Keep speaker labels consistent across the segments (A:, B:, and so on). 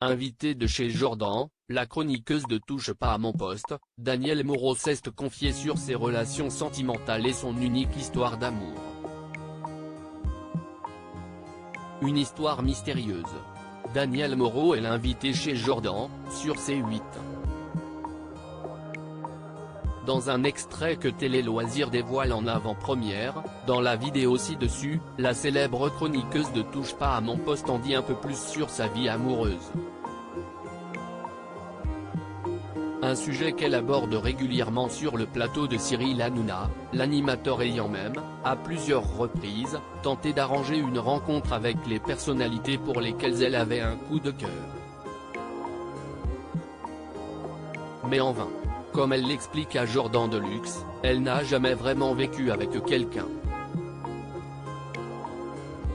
A: Invitée de chez Jordan, la chroniqueuse de Touche pas à mon poste, Danielle Moreau s'est confiée sur ses relations sentimentales et son unique histoire d'amour. Une histoire mystérieuse. Danielle Moreau est l'invitée chez Jordan, sur C8. Dans un extrait que Télé Loisirs dévoile en avant-première, dans la vidéo ci-dessus, la célèbre chroniqueuse de Touche pas à mon poste en dit un peu plus sur sa vie amoureuse. Un sujet qu'elle aborde régulièrement sur le plateau de Cyril Hanouna, l'animateur ayant même, à plusieurs reprises, tenté d'arranger une rencontre avec les personnalités pour lesquelles elle avait un coup de cœur. Mais en vain. Comme elle l'explique à Jordan Deluxe, elle n'a jamais vraiment vécu avec quelqu'un.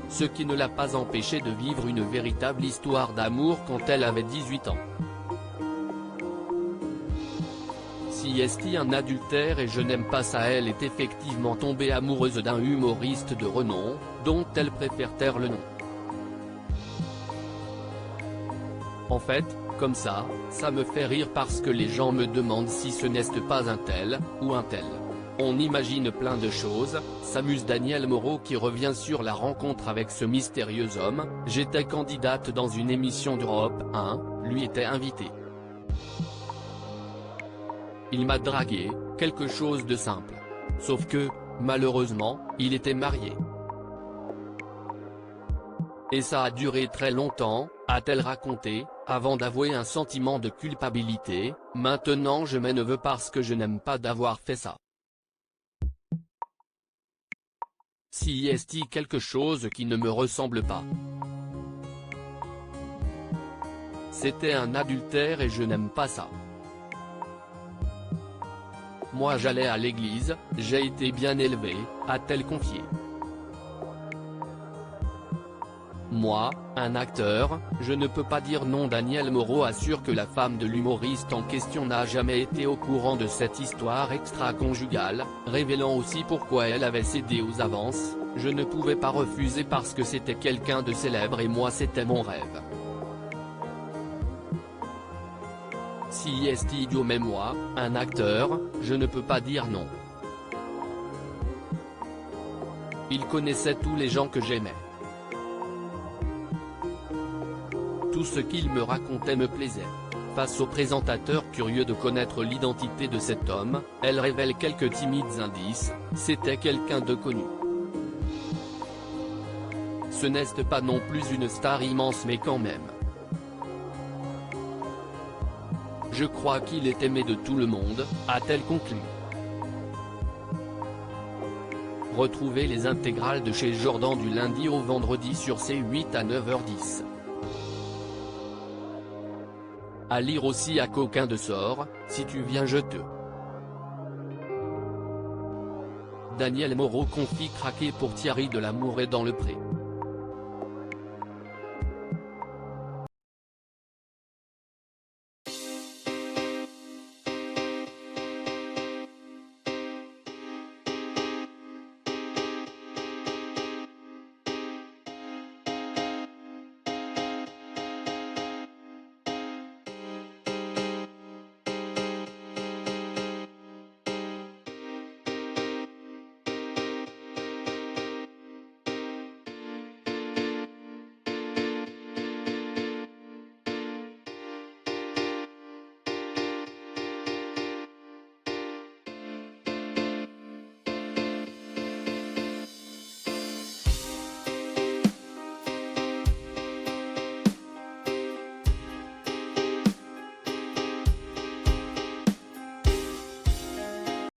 A: Ce qui ne l'a pas empêché de vivre une véritable histoire d'amour quand elle avait 18 ans. Si est un adultère et je n'aime pas ça, elle est effectivement tombée amoureuse d'un humoriste de renom, dont elle préfère taire le nom. En fait, comme ça me fait rire parce que les gens me demandent si ce n'est pas un tel, ou un tel. On imagine plein de choses, s'amuse Danielle Moreau qui revient sur la rencontre avec ce mystérieux homme. J'étais candidate dans une émission d'Europe 1, lui était invité. Il m'a dragué, quelque chose de simple. Sauf que, malheureusement, il était marié. Et ça a duré très longtemps, a-t-elle raconté, avant d'avouer un sentiment de culpabilité. Maintenant je m'en veux parce que je n'aime pas d'avoir fait ça. Si est quelque chose qui ne me ressemble pas. C'était un adultère et je n'aime pas ça. Moi j'allais à l'église, j'ai été bien élevée, a-t-elle confié. Moi, un acteur, je ne peux pas dire non. Danielle Moreau assure que la femme de l'humoriste en question n'a jamais été au courant de cette histoire extra-conjugale, révélant aussi pourquoi elle avait cédé aux avances. Je ne pouvais pas refuser parce que c'était quelqu'un de célèbre et moi c'était mon rêve. Si est idiot mais moi, un acteur, je ne peux pas dire non. Il connaissait tous les gens que j'aimais. Tout ce qu'il me racontait me plaisait. Face au présentateur curieux de connaître l'identité de cet homme, elle révèle quelques timides indices. C'était quelqu'un de connu. Ce n'est pas non plus une star immense mais quand même. Je crois qu'il est aimé de tout le monde, a-t-elle conclu. Retrouvez les intégrales de chez Jordan du lundi au vendredi sur C8 à 9h10. À lire aussi à Coquin de Sort, si tu viens je te. Danielle Moreau confie craquer pour Thierry Delamour et dans le pré.